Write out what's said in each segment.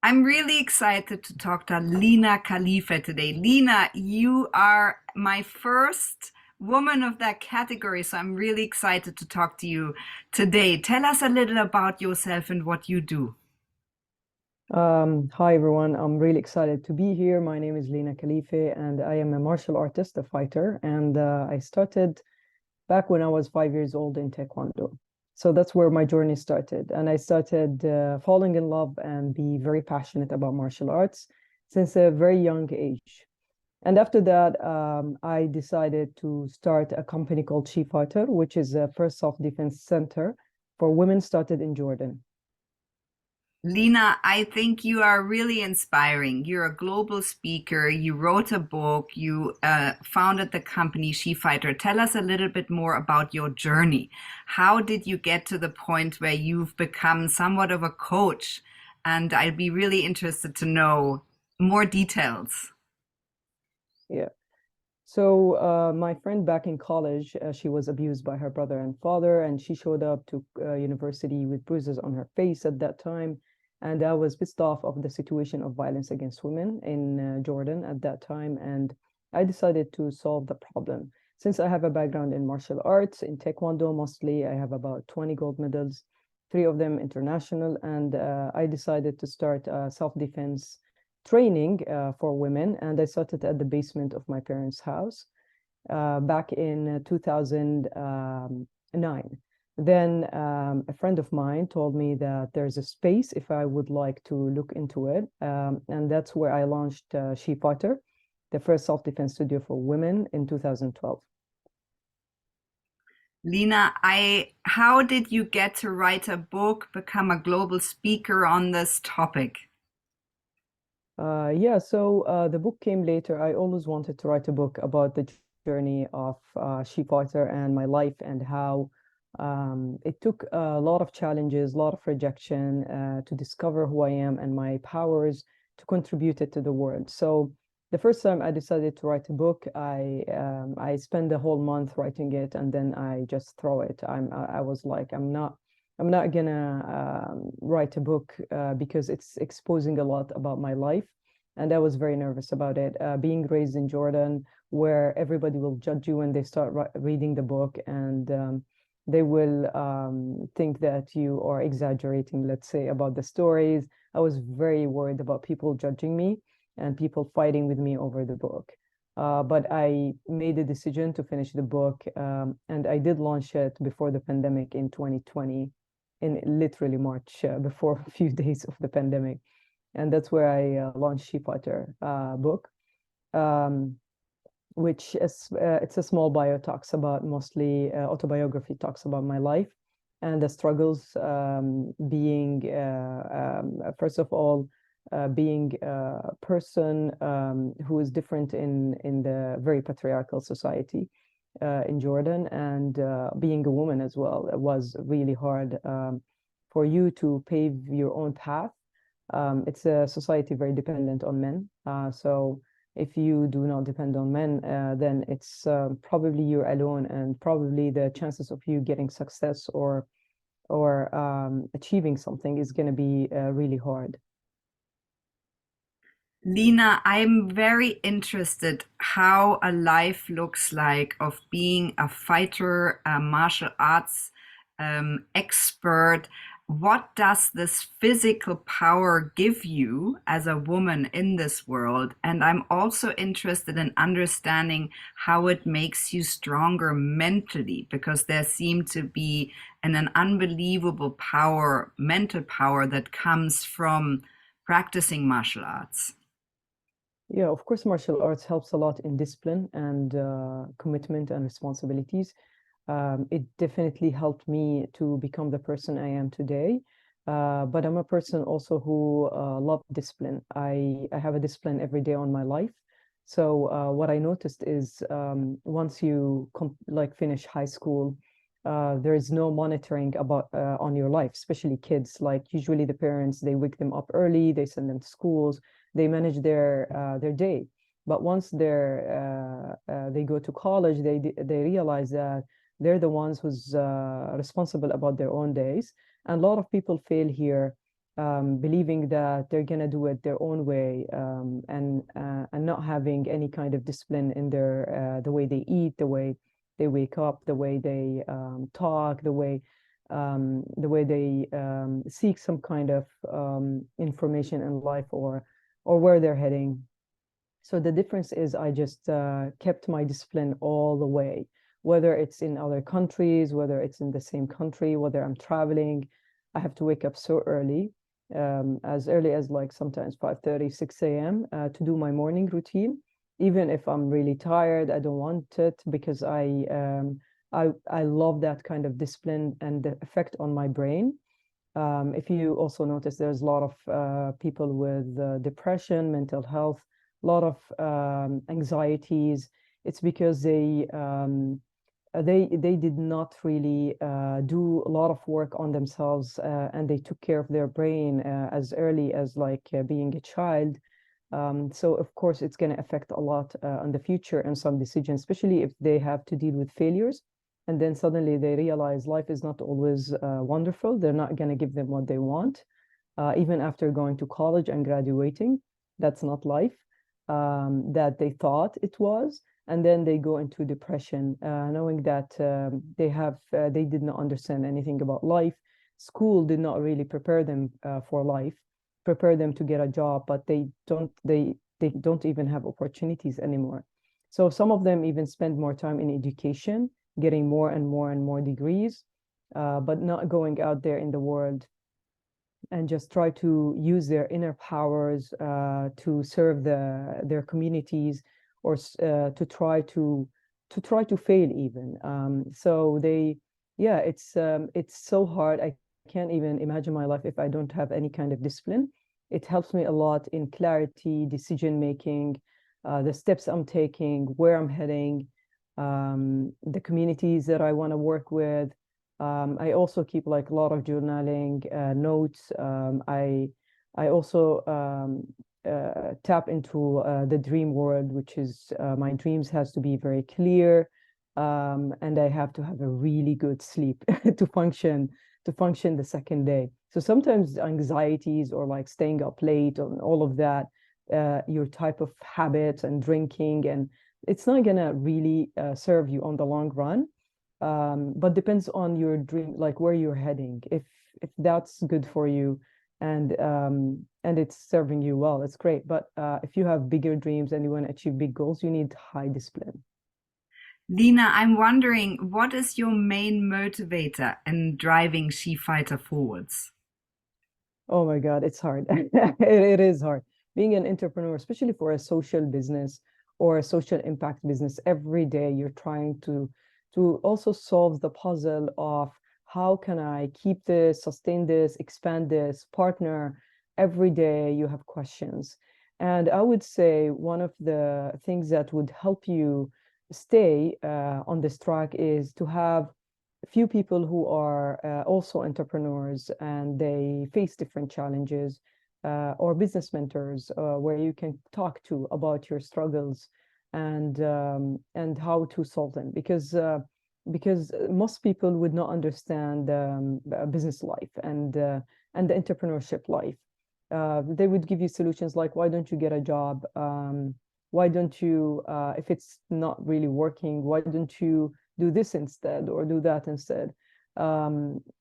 I'm really excited to talk to Lina Khalifeh today. Lina, you are my first woman of that category, so I'm really excited to talk to you today. Tell us a little about yourself and what you do. Hi everyone, I'm really excited to be here. My name is Lina Khalifeh and I am a martial artist, a fighter, and I started back when I was 5 years old in Taekwondo. So that's where my journey started. And I started falling in love and be very passionate about martial arts since a very young age. And after that, I decided to start a company called SheFighter, which is a first self-defense center for women started in Jordan. Lina, I think you are really inspiring. You're a global speaker. You wrote a book. You founded the company SheFighter. Tell us a little bit more about your journey. How did you get to the point where you've become somewhat of a coach? And I'd be really interested to know more details. Yeah. So my friend back in college, she was abused by her brother and father, and she showed up to university with bruises on her face at that time. And I was pissed off of the situation of violence against women in Jordan at that time, and I decided to solve the problem. Since I have a background in martial arts, in Taekwondo mostly, I have about 20 gold medals, three of them international, and I decided to start self-defense training for women, and I started at the basement of my parents' house back in 2009. Then a friend of mine told me that there's a space if I would like to look into it, and that's where I launched SheFighter, the first self-defense studio for women in 2012. Lina, how did you get to write a book, become a global speaker on this topic? Yeah, so the book came later. I always wanted to write a book about the journey of Sheep Fighter and my life and how it took a lot of challenges, a lot of rejection to discover who I am and my powers to contribute it to the world. So the first time I decided to write a book, I spent the whole month writing it and then I just throw it. I was like, I'm not gonna write a book because it's exposing a lot about my life. And I was very nervous about it. Being raised in Jordan, where everybody will judge you when they start reading the book, and they will think that you are exaggerating, let's say, about the stories. I was very worried about people judging me and people fighting with me over the book. But I made a decision to finish the book, and I did launch it before the pandemic in 2020 in literally March, before a few days of the pandemic. And that's where I launched SheFighter book, um, which is it's a small bio, talks about mostly autobiography, talks about my life and the struggles being, first of all, being a person who is different in the very patriarchal society in Jordan, and being a woman as well. It was really hard for you to pave your own path. It's a society very dependent on men. So if you do not depend on men, then it's probably you're alone, and probably the chances of you getting success or achieving something is going to be really hard. Lina, I'm very interested how a life looks like of being a fighter, a martial arts expert. What does this physical power give you as a woman in this world? And I'm also interested in understanding how it makes you stronger mentally, because there seemed to be an unbelievable power, mental power that comes from practicing martial arts. Yeah, of course, martial arts helps a lot in discipline and commitment and responsibilities. It definitely helped me to become the person I am today. But I'm a person also who love discipline. I have a discipline every day on my life. So what I noticed is once you like finish high school, there is no monitoring about on your life, especially kids. Like usually the parents, they wake them up early, they send them to schools, they manage their day. But once they go to college, they realize that they're the ones who's responsible about their own days. And a lot of people fail here believing that they're gonna do it their own way, and not having any kind of discipline in their the way they eat, the way they wake up, the way they talk, the way they seek some kind of information in life, or where they're heading. So the difference is I just kept my discipline all the way, whether it's in other countries, whether it's in the same country, whether I'm traveling. I have to wake up so as early as like sometimes 5:30, 6 a.m. To do my morning routine. Even if I'm really tired, I don't want it, because I love that kind of discipline and the effect on my brain. If you also notice, there's a lot of people with depression, mental health, a lot of anxieties. It's because they did not really do a lot of work on themselves, and they took care of their brain as early as like being a child. So of course it's going to affect a lot on the future and some decisions, especially if they have to deal with failures. And then suddenly they realize life is not always wonderful. They're not going to give them what they want, even after going to college and graduating. That's not life that they thought it was. And then they go into depression, knowing that they did not understand anything about life. School did not really prepare them for life, prepare them to get a job, but they don't even have opportunities anymore. So some of them even spend more time in education, getting more and more and more degrees, but not going out there in the world and just try to use their inner powers to serve their communities, or to try to fail even. So yeah, it's so hard. I can't even imagine my life if I don't have any kind of discipline. It helps me a lot in clarity, decision making, the steps I'm taking, where I'm heading, the communities that I want to work with. I also keep like a lot of journaling notes. I also tap into the dream world, which is my dreams has to be very clear, and I have to have a really good sleep to function the second day. So sometimes anxieties or like staying up late and all of that, your type of habits and drinking, and it's not gonna really serve you on the long run. But depends on your dream, like where you're heading. If that's good for you, and it's serving you well, it's great. But if you have bigger dreams and you want to achieve big goals, you need high discipline. Lina, I'm wondering, what is your main motivator in driving SheFighter forwards? Oh my God, it's hard. It is hard. Being an entrepreneur, especially for a social business or a social impact business, every day you're trying to also solve the puzzle of how can I keep this, sustain this, expand this, partner. Every day you have questions. And I would say one of the things that would help you stay on this track is to have few people who are also entrepreneurs, and they face different challenges, or business mentors where you can talk to about your struggles, and how to solve them, because most people would not understand business life and the entrepreneurship life. They would give you solutions like, why don't you get a job? Why don't you, if it's not really working, why don't you do this instead or do that instead?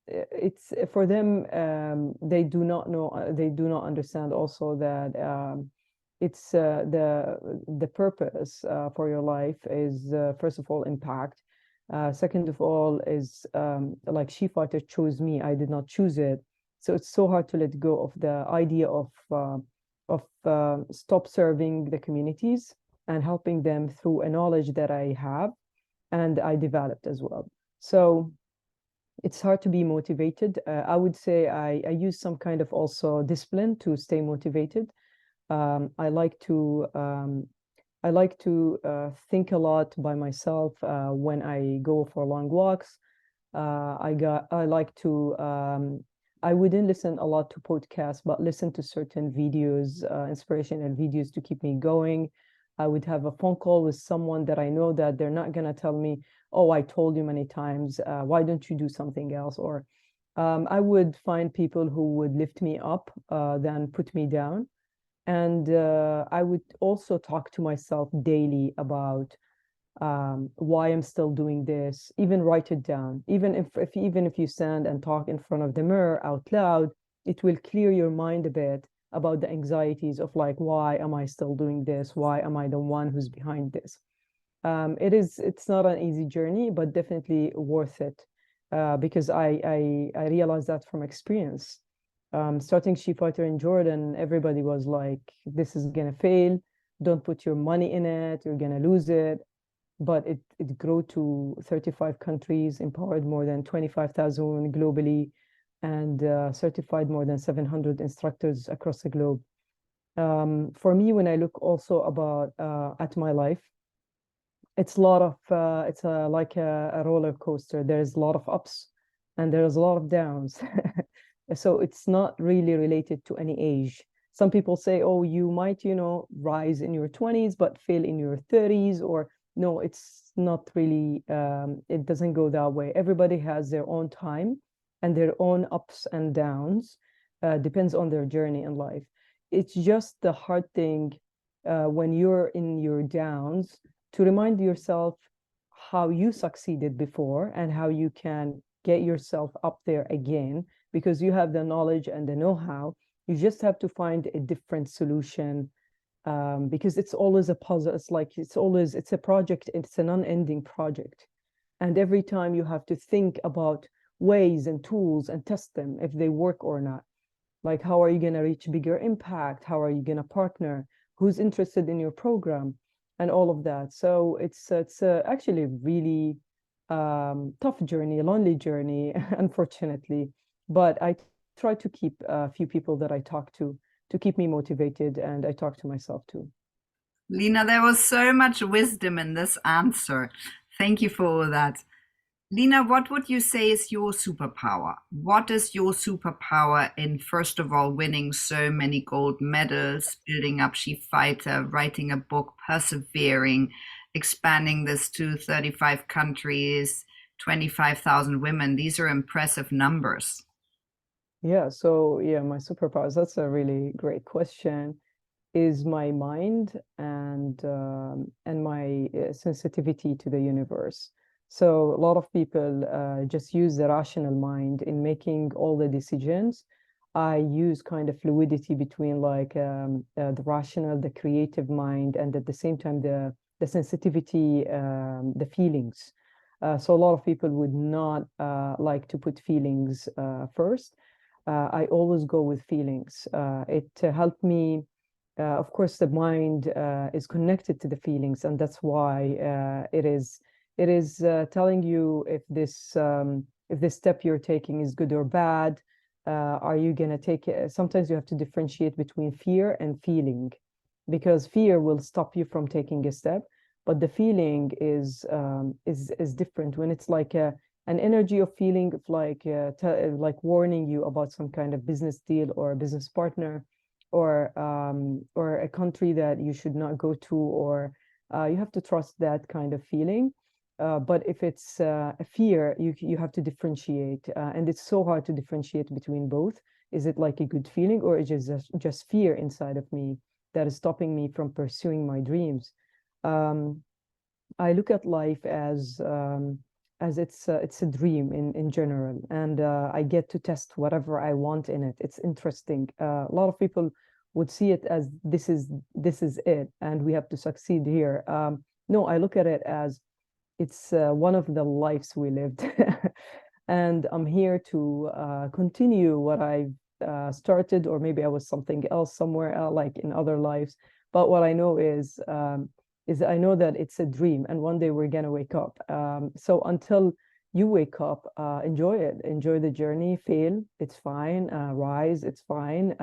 It's for them, they do not know, they do not understand also that it's the purpose for your life is first of all impact. Second of all is like SheFighter chose me, I did not choose it. So it's so hard to let go of the idea of stop serving the communities and helping them through a knowledge that I have and I developed as well. So it's hard to be motivated. I would say I use some kind of also discipline to stay motivated. I like to think a lot by myself when I go for long walks. I like to I wouldn't listen a lot to podcasts, but listen to certain videos, inspirational videos to keep me going. I would have a phone call with someone that I know that they're not gonna tell me, "Oh, I told you many times, why don't you do something else?" Or I would find people who would lift me up than put me down. And I would also talk to myself daily about why I'm still doing this, even write it down. Even if you stand and talk in front of the mirror out loud, it will clear your mind a bit about the anxieties of like, why am I still doing this? Why am I the one who's behind this? It's not an easy journey, but definitely worth it because I realized that from experience. Starting SheFighter in Jordan, everybody was like, this is gonna fail. Don't put your money in it, you're gonna lose it. But it grew to 35 countries, empowered more than 25,000 women globally, and certified more than 700 instructors across the globe. For me, when I look also about at my life, it's a lot of it's like a roller coaster. There's a lot of ups and there's a lot of downs. So it's not really related to any age. Some people say, oh, you might, rise in your 20s but fail in your 30s, or no, it's not really, it doesn't go that way. Everybody has their own time and their own ups and downs, depends on their journey in life. It's just the hard thing when you're in your downs to remind yourself how you succeeded before and how you can get yourself up there again, because you have the knowledge and the know-how. You just have to find a different solution, because it's always a puzzle. It's a project. It's an unending project. And every time you have to think about ways and tools and test them if they work or not. Like, how are you going to reach bigger impact? How are you going to partner? Who's interested in your program? And all of that. So it's actually a really tough journey, a lonely journey, unfortunately. But I try to keep a few people that I talk to keep me motivated, and I talk to myself too. Lina, there was so much wisdom in this answer. Thank you for all that. Lina, what would you say is your superpower? What is your superpower in, first of all, winning so many gold medals, building up SheFighter, writing a book, persevering, expanding this to 35 countries, 25,000 women? These are impressive numbers. Yeah, so yeah, my superpowers, that's a really great question, is my mind and my sensitivity to the universe. So a lot of people just use the rational mind in making all the decisions. I use kind of fluidity between like the rational, the creative mind, and at the same time the sensitivity, the feelings. So a lot of people would not like to put feelings first. I always go with feelings. It helped me. Of course, the mind is connected to the feelings, and that's why it is telling you if this step you're taking is good or bad. Are you gonna take it? Sometimes you have to differentiate between fear and feeling, because fear will stop you from taking a step, but the feeling is different when it's like an energy of feeling of like warning you about some kind of business deal or a business partner, or a country that you should not go to, or you have to trust that kind of feeling. But if it's a fear, you have to differentiate, and it's so hard to differentiate between both. Is it like a good feeling, or is it just fear inside of me that is stopping me from pursuing my dreams? Um, I look at life as it's a dream in general, and I get to test whatever I want in it. It's interesting. A lot of people would see it as this is it, and we have to succeed here. No, I look at it as it's one of the lives we lived, and I'm here to continue what I started, or maybe I was something else somewhere, like in other lives. But what I know is I know that it's a dream, and one day we're gonna wake up. So until you wake up, enjoy it, enjoy the journey. Fail, it's fine. Rise, it's fine.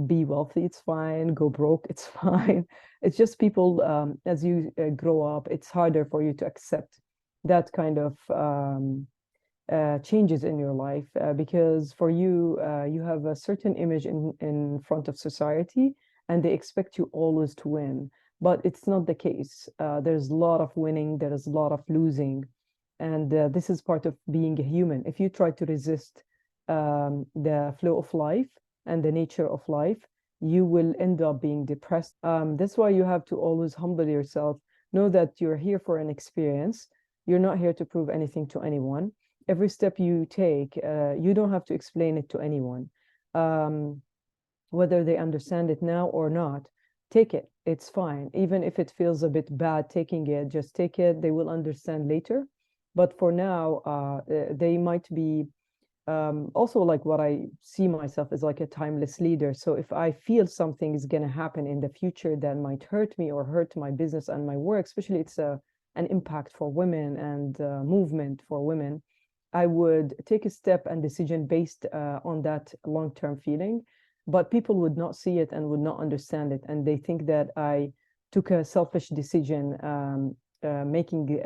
Be wealthy, it's fine. Go broke, it's fine. It's just people, as you grow up, it's harder for you to accept that kind of changes in your life, because for you, you have a certain image in front of society, and they expect you always to win. But it's not the case. There's a lot of winning, there's a lot of losing, and this is part of being a human. If you try to resist the flow of life and the nature of life, you will end up being depressed. That's why you have to always humble yourself. Know that you're here for an experience. You're not here to prove anything to anyone. Every step you take, you don't have to explain it to anyone. Whether they understand it now or not, take it. It's fine. Even if it feels a bit bad taking it, just take it. They will understand later. But for now, they might be also like what I see myself as like a timeless leader. So if I feel something is going to happen in the future that might hurt me or hurt my business and my work, especially it's an impact for women and movement for women, I would take a step and decision based on that long-term feeling. But people would not see it and would not understand it. And they think that I took a selfish decision, making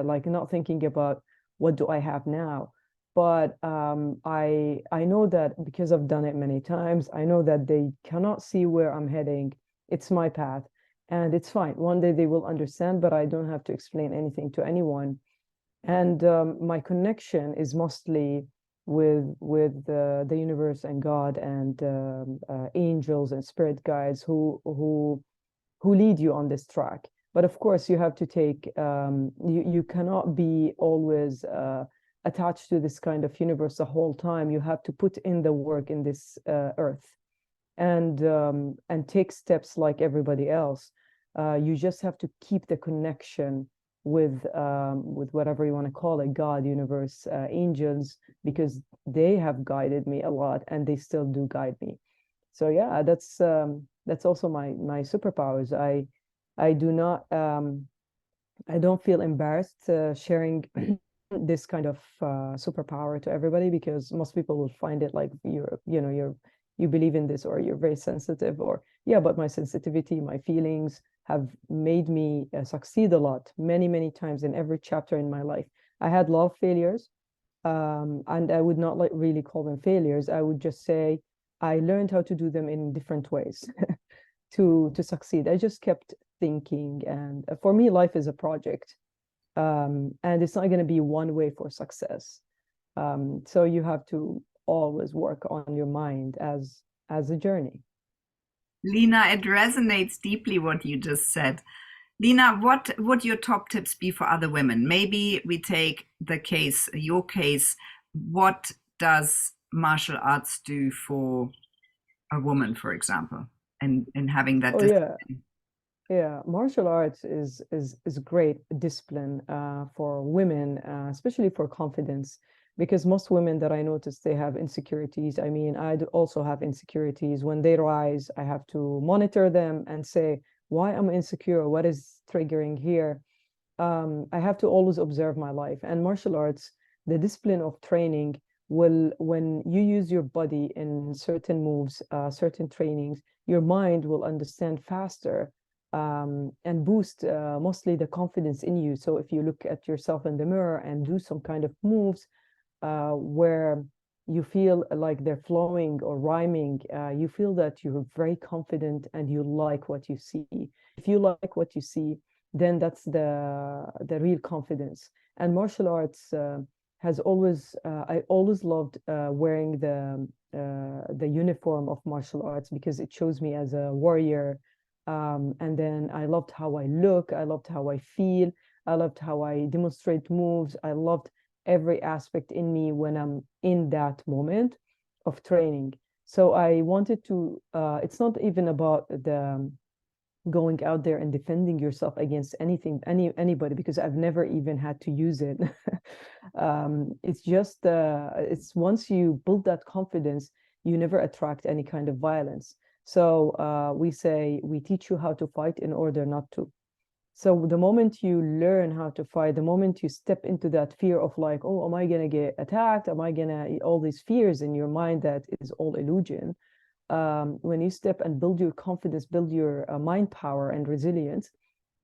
like not thinking about what do I have now. But I know that because I've done it many times, I know that they cannot see where I'm heading. It's my path, and it's fine. One day they will understand, but I don't have to explain anything to anyone. And my connection is mostly with the universe and God and angels and spirit guides who lead you on this track. But of course, you have to take you cannot be always attached to this kind of universe the whole time. You have to put in the work in this earth and take steps like everybody else. You just have to keep the connection with whatever you want to call it, God, universe, angels, because they have guided me a lot and they still do guide me. So yeah, that's also my superpowers. I do not I don't feel embarrassed sharing this kind of superpower to everybody, because most people will find it like you believe in this or you're very sensitive, or yeah, but my sensitivity, my feelings have made me succeed a lot, many times in every chapter in my life. I had a lot of failures, and I would not like really call them failures. I would just say I learned how to do them in different ways to succeed. I just kept thinking, and for me, life is a project, and it's not going to be one way for success. So you have to always work on your mind as a journey. Lina, it resonates deeply what you just said. Lina, what would your top tips be for other women? Maybe we take your case. What does martial arts do for a woman, for example, and having that Oh discipline? yeah, yeah. Martial arts is great discipline for women, especially for confidence, because most women that I notice, they have insecurities. I mean, I also have insecurities. When they rise, I have to monitor them and say, why am I insecure? What is triggering here? I have to always observe my life. And martial arts, the discipline of training will, when you use your body in certain moves, certain trainings, your mind will understand faster, and boost mostly the confidence in you. So if you look at yourself in the mirror and do some kind of moves where you feel like they're flowing or rhyming, you feel that you're very confident and you like what you see. If you like what you see, then that's the real confidence. And martial arts has always I always loved wearing the uniform of martial arts, because it shows me as a warrior. And then I loved how I look, I loved how I feel, I loved how I demonstrate moves. I loved every aspect in me when I'm in that moment of training. So I wanted to, it's not even about the going out there and defending yourself against anybody, because I've never even had to use it. It's just it's once you build that confidence, you never attract any kind of violence. So we say we teach you how to fight in order not to. So the moment you learn how to fight, the moment you step into that fear of like, oh, am I gonna get attacked? Am I gonna, all these fears in your mind, that is all illusion. When you step and build your confidence, build your mind power and resilience,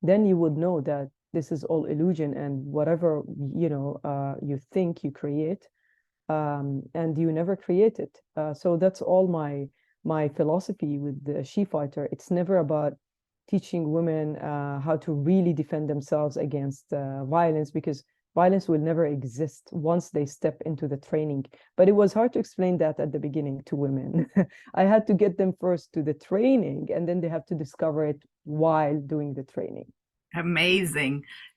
then you would know that this is all illusion, and whatever you think you create, and you never create it. So that's all my philosophy with the SheFighter. It's never about teaching women how to really defend themselves against violence, because violence will never exist once they step into the training. But it was hard to explain that at the beginning to women. I had to get them first to the training, and then they have to discover it while doing the training. Amazing.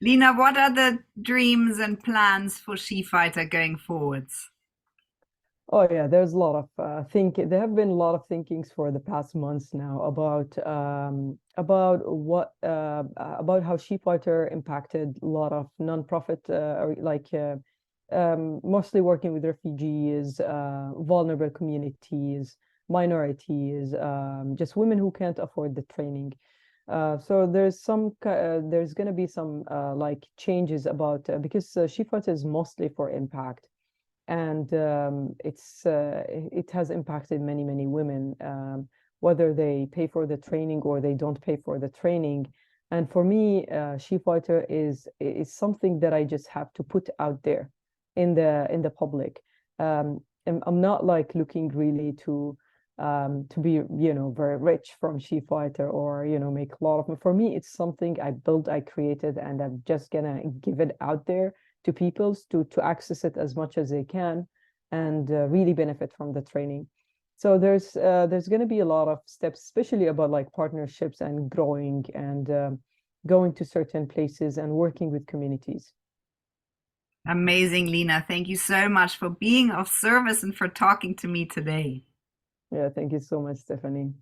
Lina, what are the dreams and plans for SheFighter going forwards? Oh yeah, there's a lot of there have been a lot of thinkings for the past months now about how SheFighter impacted a lot of nonprofit mostly working with refugees, vulnerable communities, minorities, just women who can't afford the training. So there's going to be some like changes about because SheFighter is mostly for impact, and it has impacted many women, whether they pay for the training or they don't pay for the training. And for me, SheFighter is something that I just have to put out there in the public. And I'm not like looking really to be, you know, very rich from SheFighter, or, you know, make a lot of. For me, it's something I built, I created, and I'm just gonna give it out there to people to access it as much as they can, and really benefit from the training. So there's going to be a lot of steps, especially about like partnerships and growing, and going to certain places and working with communities. Amazing, Lina. Thank you so much for being of service and for talking to me today. Yeah, thank you so much, Stephanie.